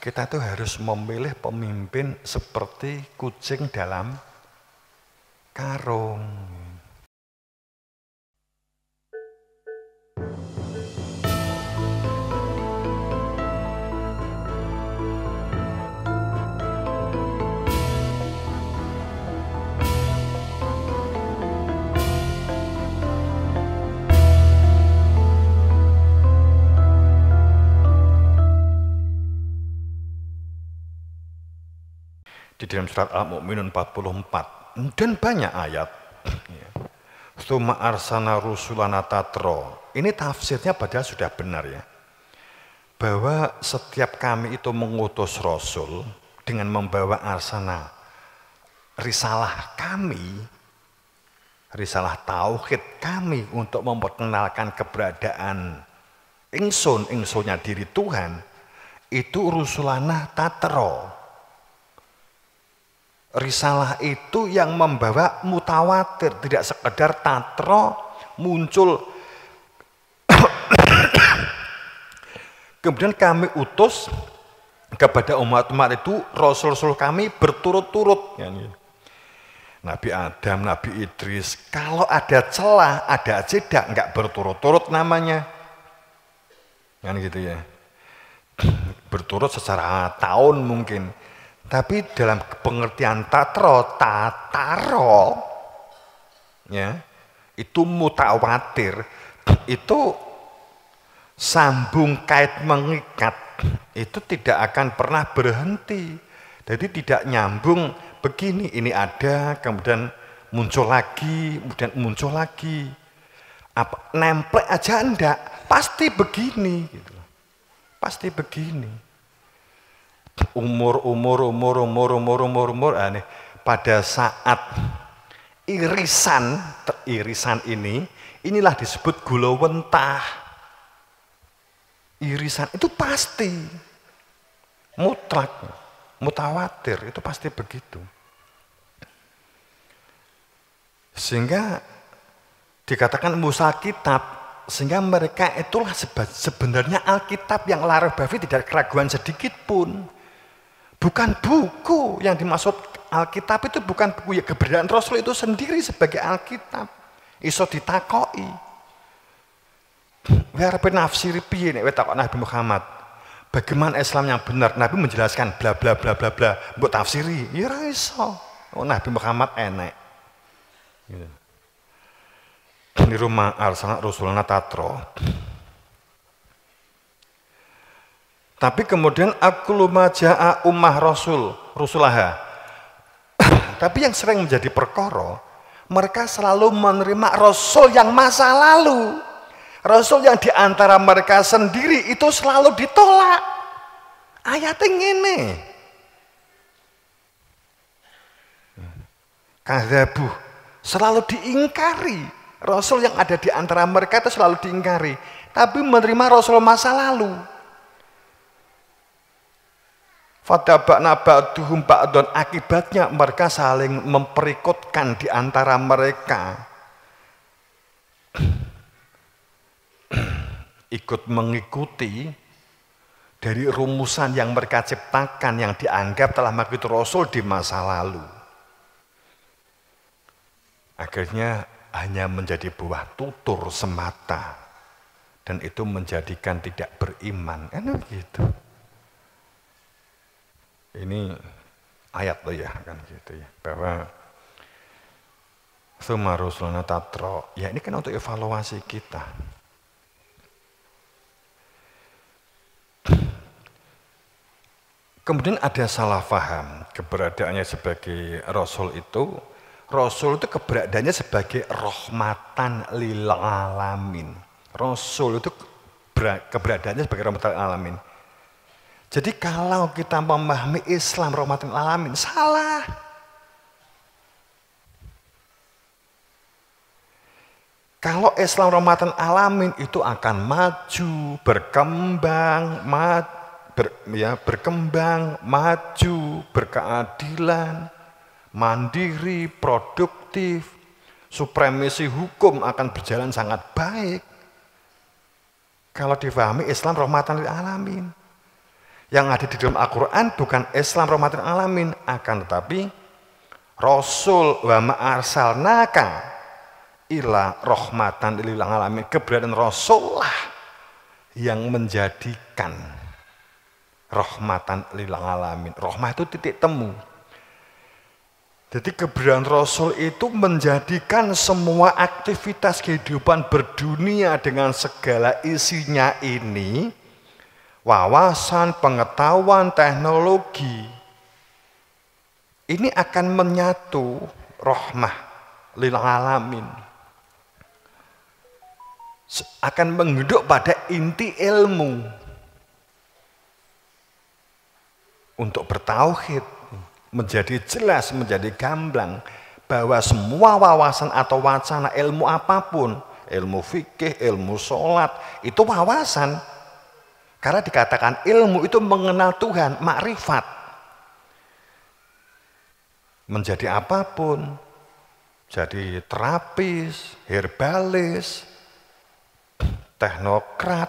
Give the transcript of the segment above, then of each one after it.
Kita tuh harus memilih pemimpin seperti kucing dalam karung. Di dalam surat Al-Mu'minun 44 dan banyak ayat. Tsumma arsana rusulana tatro. Ini tafsirnya padahal sudah benar ya. Bahwa setiap kami itu mengutus rasul dengan membawa arsana risalah kami, risalah tauhid kami untuk memperkenalkan keberadaan ingsunnya diri Tuhan, itu rusulana tatro. Risalah itu yang membawa mutawatir, tidak sekedar tatro muncul. Kemudian kami utus kepada umat-umat itu rasul-rasul kami berturut-turut. Nabi Adam, Nabi Idris, kalau ada celah, ada jeda, enggak berturut-turut namanya. Kan gitu ya. Berturut secara tahun mungkin. Tapi dalam pengertian tatro, ya, itu mutawatir, itu sambung kait mengikat, itu tidak akan pernah berhenti. Jadi tidak nyambung begini, ini ada, kemudian muncul lagi, kemudian muncul lagi. Apa, nempel aja enggak, pasti begini, gitu. Pasti begini. Umur, pada saat irisan inilah disebut gulawentah. Irisan itu pasti mutlak, mutawatir, itu pasti begitu. Sehingga dikatakan Musa kitab, sehingga mereka itulah sebenarnya Alkitab yang larang bafi, tidak keraguan sedikit pun. Bukan buku yang dimaksud Alkitab, itu bukan buku ya, keberadaan Rasul itu sendiri sebagai Alkitab. Iso ditakoi. Biar penafsir piye nek takok Nabi Muhammad. Bagaimana Islam yang benar? Nabi menjelaskan bla bla bla bla bla. Mbok tafsiri, ya ora iso. Oh, Nabi Muhammad enek. Gitu. Di rumah arsana Rasulullah tatro. Tapi kemudian aklu maja'a ummah rusulaha. Tapi yang sering menjadi perkara, mereka selalu menerima rasul yang masa lalu. Rasul yang diantara mereka sendiri itu selalu ditolak. Ayatnya ngene. Kadzabu, selalu diingkari. Rasul yang ada di antara mereka itu selalu diingkari. Tapi menerima rasul masa lalu. Fatabakna ba'duhum ba'don, akibatnya mereka saling memperikutkan di antara mereka. Ikut mengikuti dari rumusan yang mereka ciptakan yang dianggap telah mengikuti Rasul di masa lalu. Akhirnya hanya menjadi buah tutur semata dan itu menjadikan tidak beriman. Enak gitu. Ini ayat loh ya, kan gitu ya, bahwa tsumma rusulana tatro, ya ini kan untuk evaluasi kita. Kemudian ada salah paham keberadaannya sebagai Rasul itu keberadaannya sebagai rahmatan lil alamin. Rasul itu keberadaannya sebagai rahmatan lil alamin. Jadi kalau kita memahami Islam rahmatan lil alamin, salah. Kalau Islam rahmatan alamin itu akan maju, berkembang, maju, berkeadilan, mandiri, produktif, supremasi hukum akan berjalan sangat baik. Kalau difahami Islam rahmatan lil alamin. Yang ada di dalam Al-Quran bukan Islam rahmatan alamin, akan tetapi Rasul wa ma'arsalnaka ila rahmatan lil alamin. Keberadaan Rasul lah yang menjadikan rahmatan lil alamin. Rahmah itu titik temu. Jadi keberadaan Rasul itu menjadikan semua aktivitas kehidupan berdunia dengan segala isinya ini, wawasan, pengetahuan, teknologi, ini akan menyatu rahmah lil alamin. Akan menghidup pada inti ilmu untuk bertauhid, menjadi jelas, menjadi gamblang bahwa semua wawasan atau wacana ilmu apapun, ilmu fikih, ilmu sholat, itu wawasan. Karena dikatakan ilmu itu mengenal Tuhan, makrifat. Menjadi apapun, jadi terapis, herbalis, teknokrat,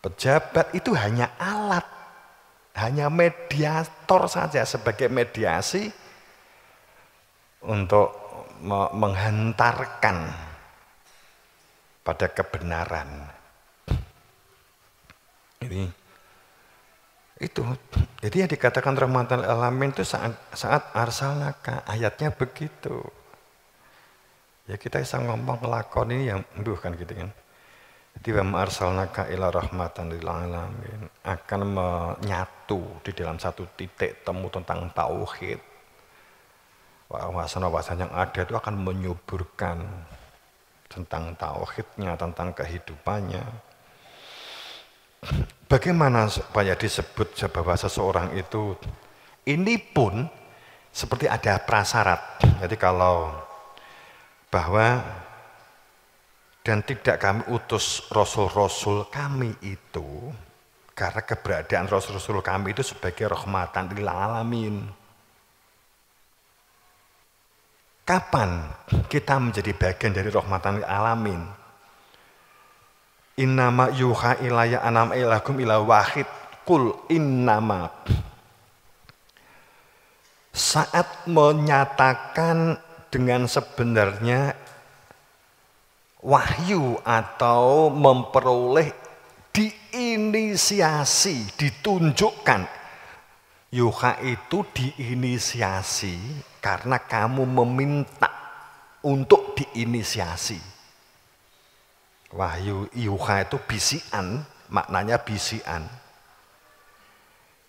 pejabat, itu hanya alat, hanya mediator saja, sebagai mediasi untuk menghantarkan pada kebenaran. Jadi yang dikatakan rahmatan lil alamin itu saat arsalnaka, ayatnya begitu. Ya kita bisa ngomong ngelakon ini yang kan gitu kan. Jadi wa arsalnaka ila rahmatan lil alamin akan menyatu di dalam satu titik temu tentang tauhid. Wawasan-wawasan yang ada itu akan menyuburkan tentang tauhidnya, tentang kehidupannya. Bagaimana supaya disebut bahwa seseorang itu ini pun seperti ada prasyarat. Jadi kalau bahwa dan tidak kami utus rasul-rasul kami itu karena keberadaan rasul-rasul kami itu sebagai rahmatan lil alamin. Kapan kita menjadi bagian dari rahmatan lil alamin? Innama yuha ilaya anam ilakum ila wahid kul innama. Saat menyatakan dengan sebenarnya wahyu atau memperoleh diinisiasi, ditunjukkan. Yuha itu diinisiasi karena kamu meminta untuk diinisiasi. Wahyu yuha itu bisian, maknanya bisian.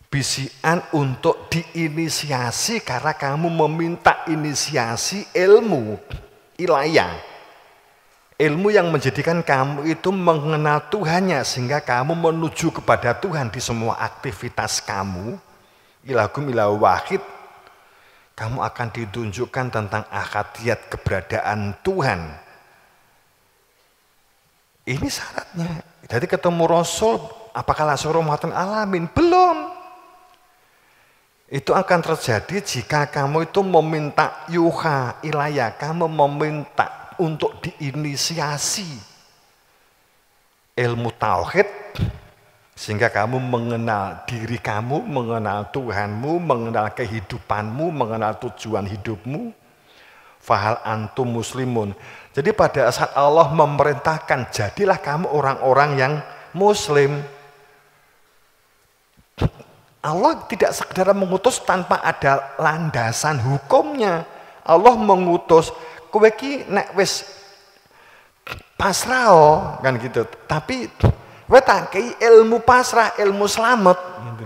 Bisian untuk diinisiasi karena kamu meminta inisiasi ilmu, ilayah. Ilmu yang menjadikan kamu itu mengenal Tuhannya sehingga kamu menuju kepada Tuhan di semua aktivitas kamu. Ilahum ilah wahid. Kamu akan ditunjukkan tentang ahadiyat keberadaan Tuhan. Ini syaratnya. Jadi ketemu Rasul, apakah langsung rahmatan alamin? Belum. Itu akan terjadi jika kamu itu meminta yuha ilayah, kamu meminta untuk diinisiasi ilmu tauhid sehingga kamu mengenal diri kamu, mengenal Tuhanmu, mengenal kehidupanmu, mengenal tujuan hidupmu. Fahal antum muslimun. Jadi pada saat Allah memerintahkan jadilah kamu orang-orang yang muslim. Allah tidak sekedar mengutus tanpa ada landasan hukumnya. Allah mengutus kowe ki nek wis pasrah kan gitu. Tapi kowe tak kei ilmu pasrah, ilmu slamet gitu.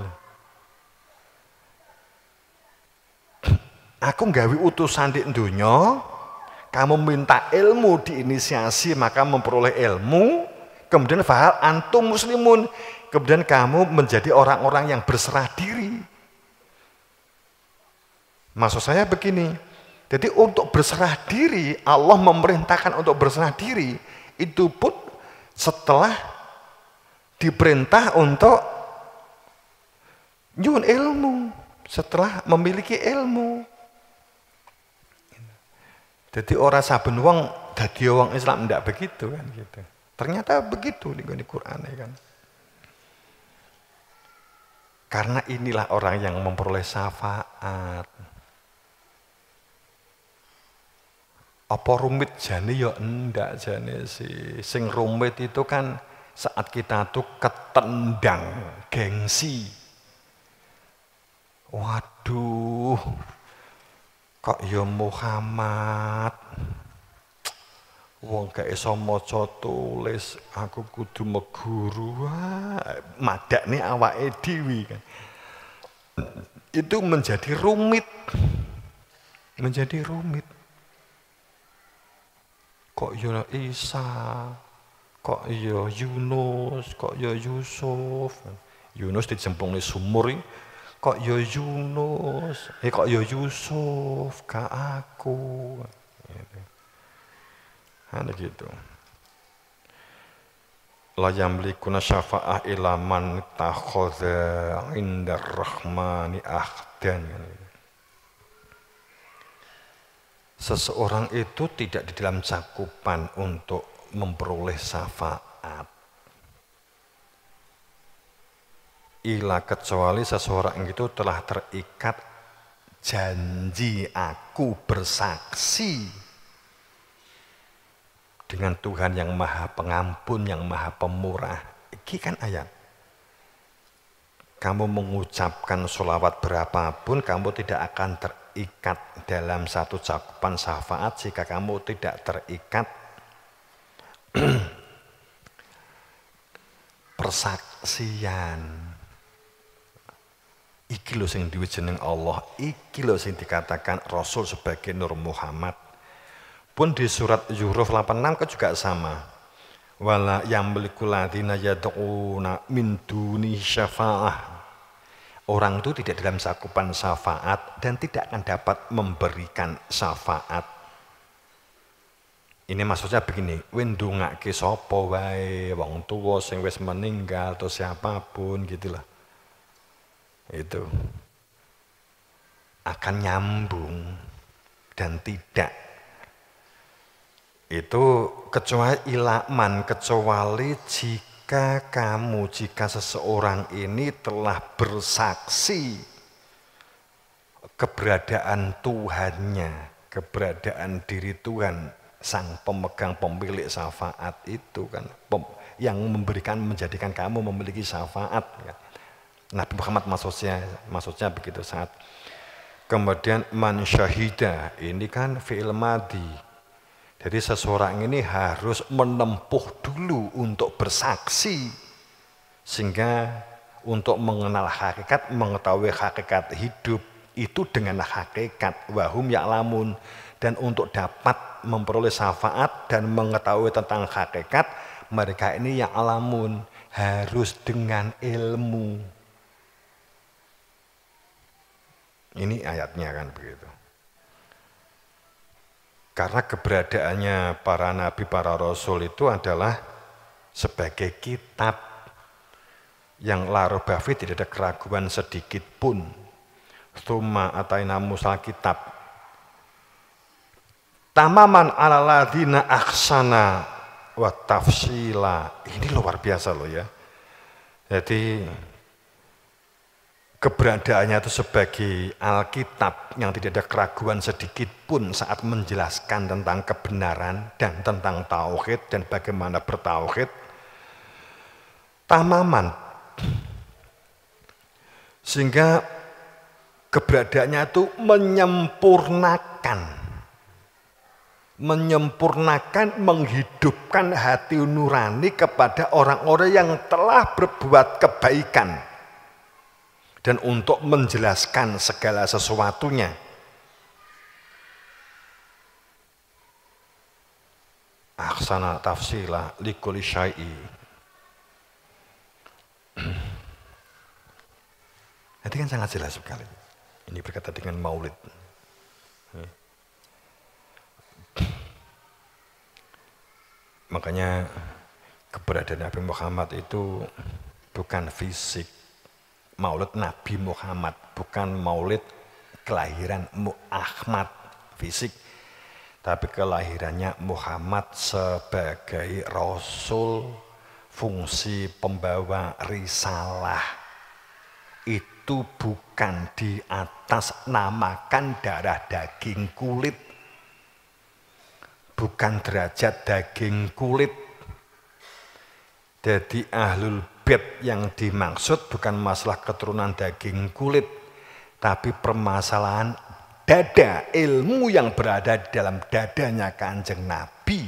Aku nggawe utusan di dunya, kamu minta ilmu diinisiasi maka memperoleh ilmu, kemudian fahal antum muslimun, kemudian kamu menjadi orang-orang yang berserah diri. Maksud saya begini, jadi untuk berserah diri, Allah memerintahkan untuk berserah diri, itu pun setelah diperintah untuk nyuwun ilmu, setelah memiliki ilmu. Jadi orang saben wong dadi wong Islam ndak begitu kan gitu. Ternyata begitu di Quran kan. Karena inilah orang yang memperoleh syafaat. Apa rumit jane ya enggak jane sih. Sing rumit itu kan saat kita tuh ketendang gengsi. Waduh, kok ya Muhammad, wong gak iso maca tulis, aku kudu meguru. Madakne awake dhewe kan. Itu menjadi rumit. Menjadi rumit. Kok ya Isa, kok ya Yunus, kok ya Yusuf. Yunus dijemplungi sumur iki. Kok ya Yunus, kok ya Yusuf, gak aku. Ada gitu. La yamlikuna syafa'ah ila man takhadha 'inda rahmani ahdan. Seseorang itu tidak di dalam cakupan untuk memperoleh syafaat. Ila kecuali seseorang itu telah terikat janji aku bersaksi dengan Tuhan yang maha pengampun, yang maha pemurah. Ini kan ayat. Kamu mengucapkan sholawat berapapun, kamu tidak akan terikat dalam satu cakupan syafaat jika kamu tidak terikat persaksian. Iki lho sing duwe jeneng Allah, iki lho sing dikatakan Rasul sebagai Nur Muhammad. Pun di surat Yuruf 86 kan juga sama. Wala yamliku ladina yad'una min duni syafa'ah. Orang itu tidak dalam cakupan syafaat dan tidak akan dapat memberikan syafaat. Ini maksudnya begini, wendungake sapa wae, wong tuwa sing wis meninggal atau siapapun gitulah. Itu akan nyambung dan tidak itu kecuali ilaman, kecuali jika seseorang ini telah bersaksi keberadaan Tuhannya, keberadaan diri Tuhan, sang pemegang pemilik syafaat itu kan, yang menjadikan kamu memiliki syafaat kan. Nabi Muhammad maksudnya begitu saat. Kemudian man syahida, ini kan fi'il madhi. Jadi seseorang ini harus menempuh dulu untuk bersaksi. Sehingga untuk mengenal hakikat, mengetahui hakikat hidup itu dengan hakikat wahum ya'lamun. Dan untuk dapat memperoleh syafaat dan mengetahui tentang hakikat, mereka ini ya'lamun, harus dengan ilmu. Ini ayatnya kan begitu. Karena keberadaannya para nabi, para rasul itu adalah sebagai kitab yang la raiba fi, tidak ada keraguan sedikit pun. Tsumma ataina Musa kitab tamaman ala ladina ahsana wa tafsila. Ini luar biasa loh ya. Jadi keberadaannya itu sebagai Alkitab yang tidak ada keraguan sedikit pun saat menjelaskan tentang kebenaran dan tentang tauhid dan bagaimana bertauhid. Tamaman. Sehingga keberadaannya itu menyempurnakan, menghidupkan hati nurani kepada orang-orang yang telah berbuat kebaikan. Dan untuk menjelaskan segala sesuatunya. Ahsana tafsila likulli syai'i. Jadi kan sangat jelas sekali. Ini berkaitan dengan maulid. Makanya keberadaan Nabi Muhammad itu bukan fisik. Maulid Nabi Muhammad, bukan maulid kelahiran Ahmad fisik, tapi kelahirannya Muhammad sebagai Rasul, fungsi pembawa risalah. itu bukan di atas namakan darah daging kulit. Bukan derajat daging kulit. Jadi ahlul bait yang dimaksud bukan masalah keturunan daging kulit, tapi permasalahan dada, ilmu yang berada di dalam dadanya Kanjeng Nabi.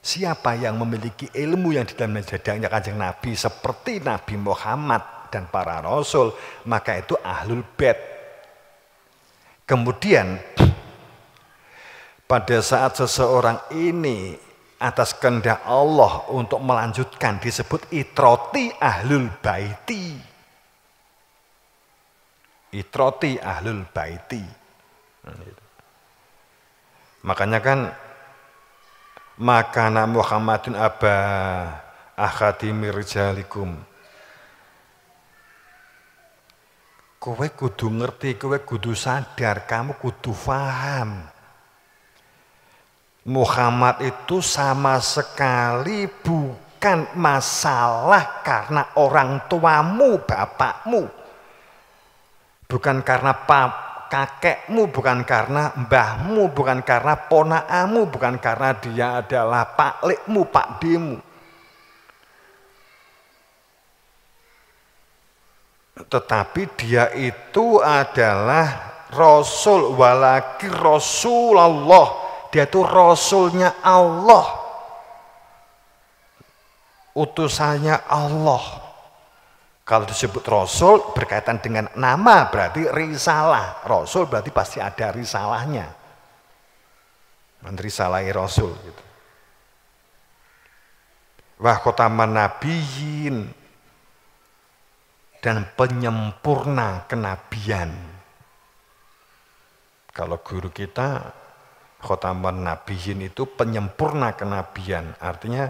Siapa yang memiliki ilmu yang di dalam dadanya Kanjeng Nabi seperti Nabi Muhammad dan para rasul, maka itu ahlul bait. Kemudian pada saat seseorang ini atas kehendak Allah untuk melanjutkan disebut itroti ahlul baiti. Itroti ahlul baiti. Makanya kan makana Muhammadun aba akhadimir rijalikum. Kowe kudu ngerti, kowe kudu sadar, kamu kudu paham. Muhammad itu sama sekali bukan masalah karena orang tuamu, bapakmu. Bukan karena kakekmu, bukan karena mbahmu, bukan karena ponakamu, bukan karena dia adalah paklikmu, pakdemu. Tetapi dia itu adalah Rasul, walaki Rasulullah. Dia itu Rasulnya Allah. Utusannya Allah. Kalau disebut Rasul berkaitan dengan nama berarti risalah. Rasul berarti pasti ada risalahnya. Risalahi Rasul. Gitu. Wa khotaman nabiyyin. Dan penyempurna kenabian. Kalau guru kita khotaman nabiyyin itu penyempurna kenabian, artinya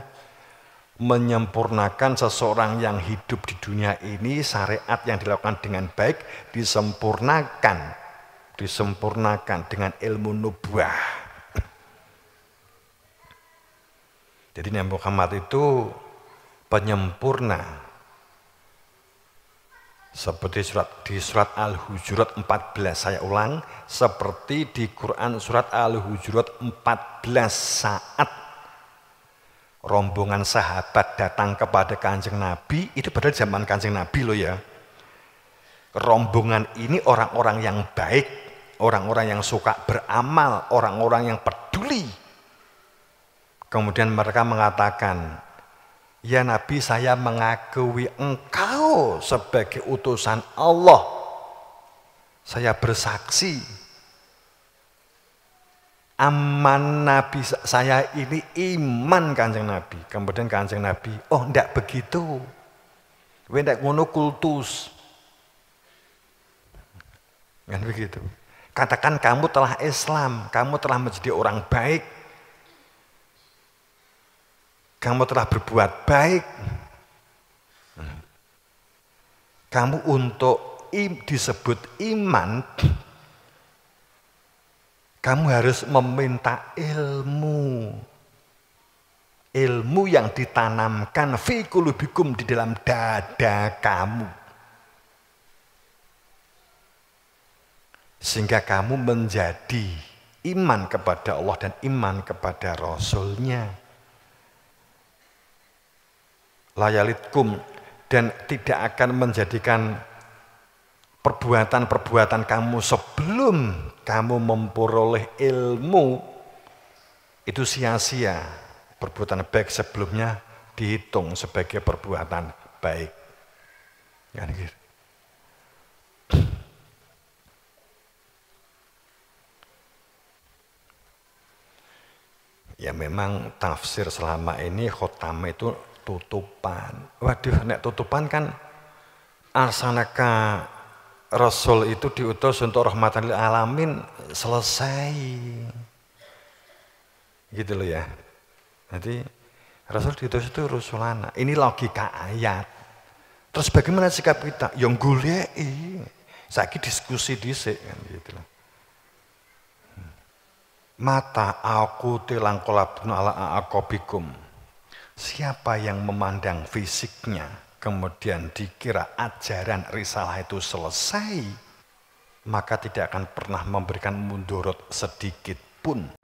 menyempurnakan seseorang yang hidup di dunia ini, syariat yang dilakukan dengan baik disempurnakan dengan ilmu nubuah. Jadi Nabi Muhammad itu penyempurna. Seperti di surat Al-Hujurat 14, saya ulang, seperti di Quran surat Al-Hujurat 14 saat rombongan sahabat datang kepada Kanjeng Nabi, itu padahal zaman Kanjeng Nabi loh ya. Rombongan ini orang-orang yang baik, orang-orang yang suka beramal, orang-orang yang peduli. Kemudian mereka mengatakan, ya Nabi, saya mengakui engkau sebagai utusan Allah. Saya bersaksi. Aman Nabi, saya ini iman Kanjeng Nabi. Kemudian Kanjeng Nabi, oh enggak begitu. Enggak ngono kultus. Kan begitu. Katakan kamu telah Islam, kamu telah menjadi orang baik. Kamu telah berbuat baik. Kamu untuk disebut iman, kamu harus meminta ilmu. Ilmu yang ditanamkan fi qulubikum, di dalam dada kamu. Sehingga kamu menjadi iman kepada Allah dan iman kepada Rasul-Nya. Layalitkum, dan tidak akan menjadikan perbuatan-perbuatan kamu sebelum kamu memperoleh ilmu itu sia-sia. Perbuatan baik sebelumnya dihitung sebagai perbuatan baik. Kan gitu. Ya memang tafsir selama ini khotam itu tutupan. Waduh, nek tutupan kan arsanaka Rasul itu diutus untuk rahmatan lil alamin, selesai. Gitu loh ya. Nanti Rasul diutus itu rusulana. Ini logika ayat. Terus bagaimana sikap kita? Yang goleki. Saiki diskusi dhisik kan gitu loh. Mata aku tilangkolabun ala aqabikum. Siapa yang memandang fisiknya? kemudian dikira ajaran risalah itu selesai, maka tidak akan pernah memberikan mundorot sedikit pun